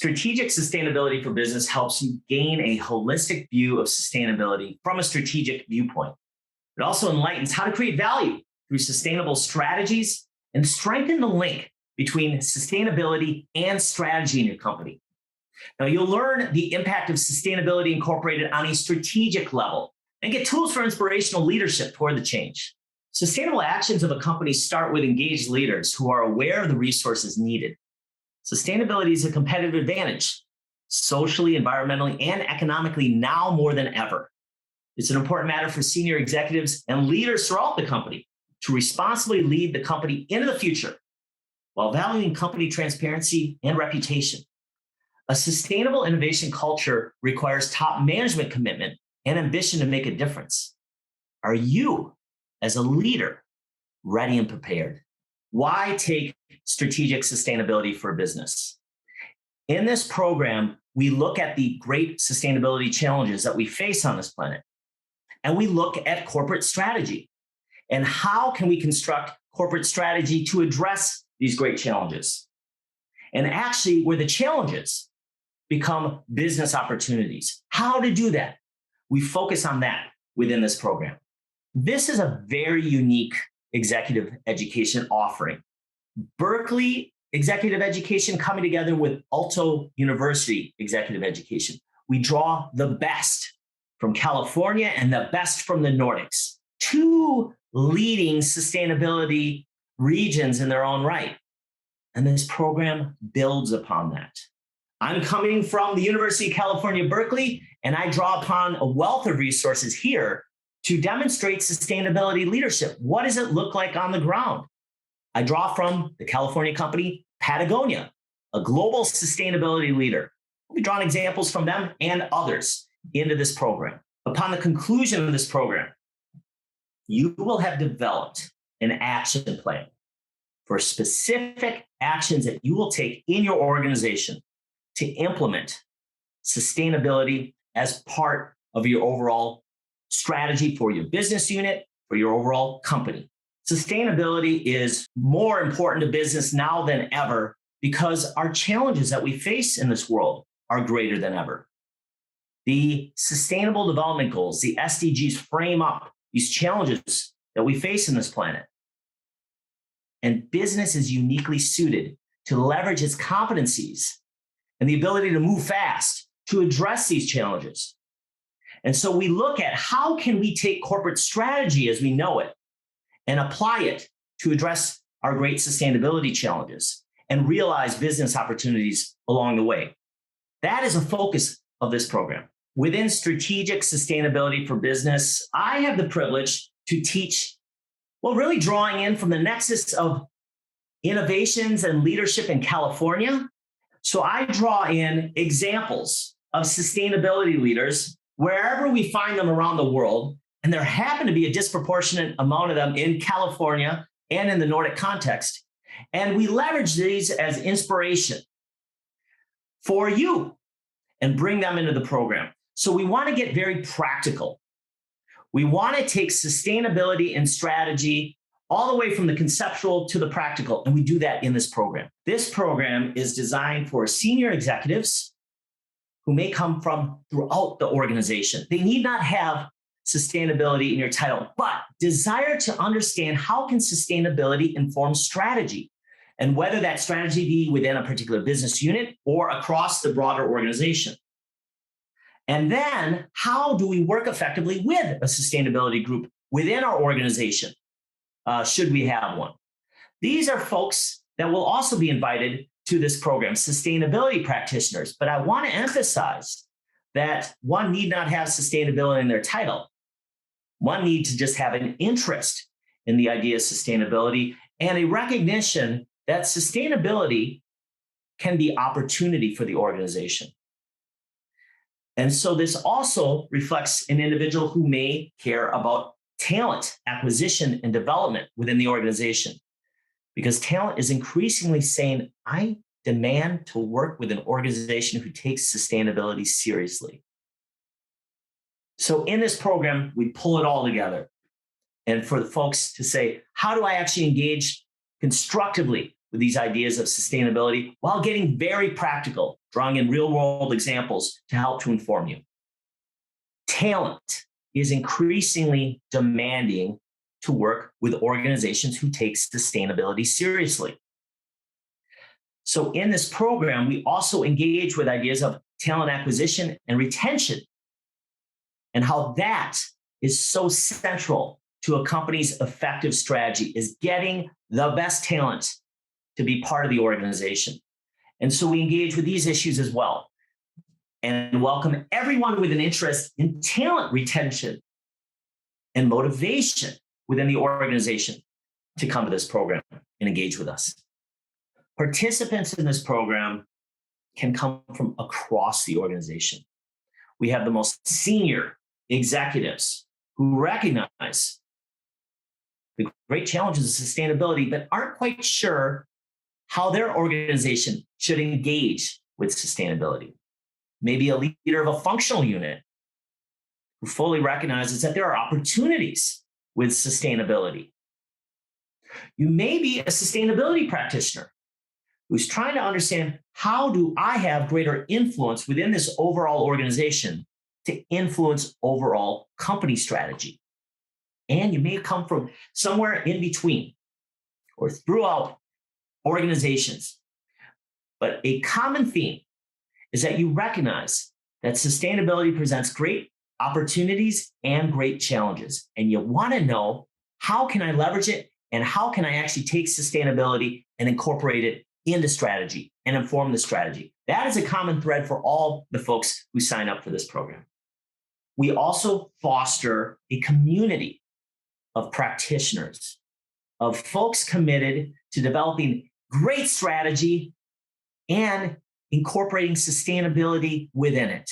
Strategic sustainability for business helps you gain a holistic view of sustainability from a strategic viewpoint. It also enlightens how to create value through sustainable strategies and strengthen the link between sustainability and strategy in your company. Now, you'll learn the impact of sustainability incorporated on a strategic level and get tools for inspirational leadership toward the change. Sustainable actions of a company start with engaged leaders who are aware of the resources needed. Sustainability is a competitive advantage, socially, environmentally, and economically now more than ever. It's an important matter for senior executives and leaders throughout the company to responsibly lead the company into the future while valuing company transparency and reputation. A sustainable innovation culture requires top management commitment and ambition to make a difference. Are you, as a leader, ready and prepared? Why take strategic sustainability for a business? In this program, we look at the great sustainability challenges that we face on this planet, and we look at corporate strategy and how can we construct corporate strategy to address these great challenges. And actually, where the challenges become business opportunities. How to do that? We focus on that within this program. This is a very unique executive education offering. Berkeley executive education coming together with AALTO University executive education. We draw the best from California and the best from the Nordics, two leading sustainability regions in their own right. And this program builds upon that. I'm coming from the University of California, Berkeley, and I draw upon a wealth of resources here to demonstrate sustainability leadership. What does it look like on the ground? I draw from the California company Patagonia, a global sustainability leader. We'll be drawing examples from them and others into this program. Upon the conclusion of this program, you will have developed an action plan for specific actions that you will take in your organization to implement sustainability as part of your overall strategy for your business unit, for your overall company. Sustainability is more important to business now than ever because our challenges that we face in this world are greater than ever. The Sustainable Development Goals, the SDGs, frame up these challenges that we face in this planet. And business is uniquely suited to leverage its competencies and the ability to move fast to address these challenges. And so we look at how can we take corporate strategy as we know it and apply it to address our great sustainability challenges and realize business opportunities along the way. That is a focus of this program. Within strategic sustainability for business, I have the privilege to teach, really drawing in from the nexus of innovations and leadership in California. So I draw in examples of sustainability leaders wherever we find them around the world, and there happen to be a disproportionate amount of them in California and in the Nordic context. And we leverage these as inspiration for you and bring them into the program. So we want to get very practical. We want to take sustainability and strategy all the way from the conceptual to the practical, and we do that in this program. This program is designed for senior executives who may come from throughout the organization. They need not have sustainability in your title, but desire to understand how can sustainability inform strategy, and whether that strategy be within a particular business unit or across the broader organization. And then how do we work effectively with a sustainability group within our organization, should we have one? These are folks that will also be invited to this program, sustainability practitioners. But I want to emphasize that one need not have sustainability in their title. One needs to just have an interest in the idea of sustainability and a recognition that sustainability can be opportunity for the organization. And so this also reflects an individual who may care about talent acquisition and development within the organization, because talent is increasingly saying, I demand to work with an organization who takes sustainability seriously. So in this program, we pull it all together. And for the folks to say, how do I actually engage constructively with these ideas of sustainability while getting very practical drawing in real-world examples to help to inform you. Talent is increasingly demanding to work with organizations who take sustainability seriously. So in this program, we also engage with ideas of talent acquisition and retention, and how that is so central to a company's effective strategy, is getting the best talent to be part of the organization. And so we engage with these issues as well, and welcome everyone with an interest in talent retention and motivation within the organization to come to this program and engage with us. Participants in this program can come from across the organization. We have the most senior executives who recognize the great challenges of sustainability, but aren't quite sure how their organization should engage with sustainability. Maybe a leader of a functional unit who fully recognizes that there are opportunities with sustainability. You may be a sustainability practitioner who's trying to understand, how do I have greater influence within this overall organization to influence overall company strategy? And you may come from somewhere in between or throughout organizations. But a common theme is that you recognize that sustainability presents great opportunities and great challenges. And you want to know, how can I leverage it? And how can I actually take sustainability and incorporate it into strategy and inform the strategy? That is a common thread for all the folks who sign up for this program. We also foster a community of practitioners, of folks committed to developing great strategy and incorporating sustainability within it.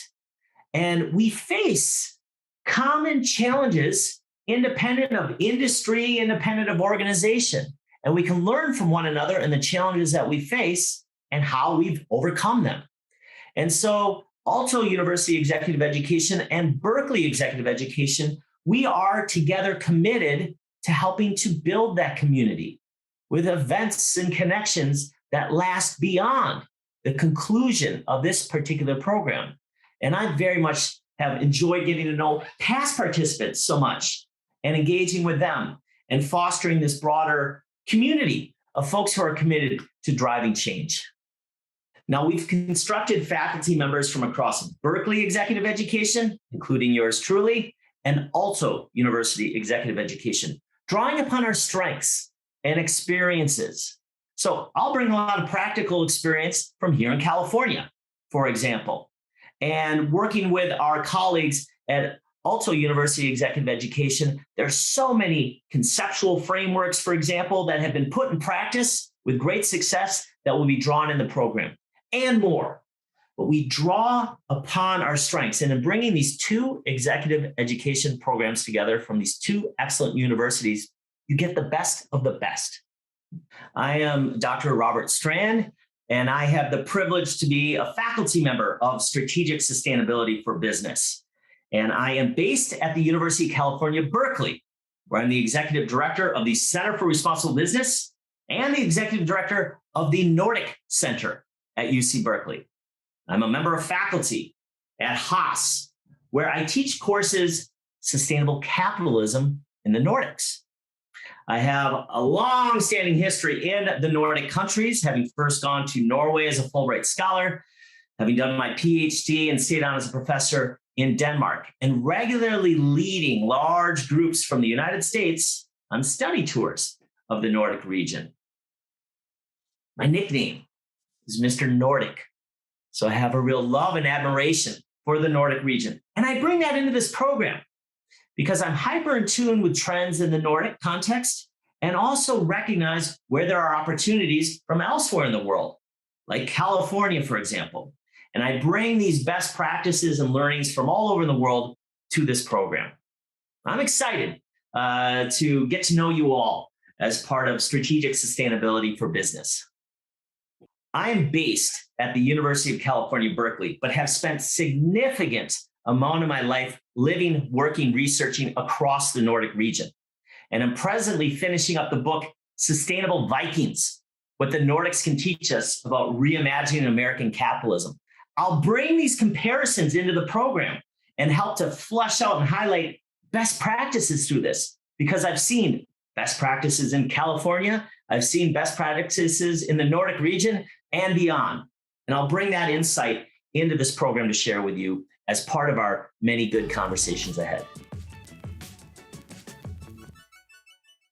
And we face common challenges independent of industry, independent of organization. And we can learn from one another and the challenges that we face and how we've overcome them. And so AALTO University Executive Education and Berkeley Executive Education, we are together committed to helping to build that community with events and connections that last beyond the conclusion of this particular program. And I very much have enjoyed getting to know past participants so much and engaging with them and fostering this broader community of folks who are committed to driving change. Now, we've constructed faculty members from across Berkeley Executive Education, including yours truly, and AALTO University Executive Education, drawing upon our strengths and experiences. So I'll bring a lot of practical experience from here in California, for example, and working with our colleagues at AALTO University Executive Education. There's so many conceptual frameworks, for example, that have been put in practice with great success that will be drawn in the program, and more. But we draw upon our strengths. And in bringing these two executive education programs together from these two excellent universities, you get the best of the best. I am Dr. Robert Strand, and I have the privilege to be a faculty member of Strategic Sustainability for Business. And I am based at the University of California, Berkeley, where I'm the executive director of the Center for Responsible Business and the executive director of the NORDIC Center at UC Berkeley. I'm a member of faculty at Haas, where I teach courses Sustainable Capitalism in the Nordics. I have a long-standing history in the Nordic countries, having first gone to Norway as a Fulbright scholar, having done my PhD and stayed on as a professor in Denmark, and regularly leading large groups from the United States on study tours of the Nordic region. My nickname is Mr. Nordic, so I have a real love and admiration for the Nordic region. And I bring that into this program because I'm hyper in tune with trends in the Nordic context and also recognize where there are opportunities from elsewhere in the world, like California, for example. And I bring these best practices and learnings from all over the world to this program. I'm excited to get to know you all as part of Strategic Sustainability for Business. I am based at the University of California, Berkeley, but have spent significant amount of my life living, working, researching across the Nordic region. And I'm presently finishing up the book, Sustainable Vikings, What the Nordics Can Teach Us About Reimagining American Capitalism. I'll bring these comparisons into the program and help to flush out and highlight best practices through this, because I've seen best practices in California, I've seen best practices in the Nordic region and beyond. And I'll bring that insight into this program to share with you as part of our many good conversations ahead.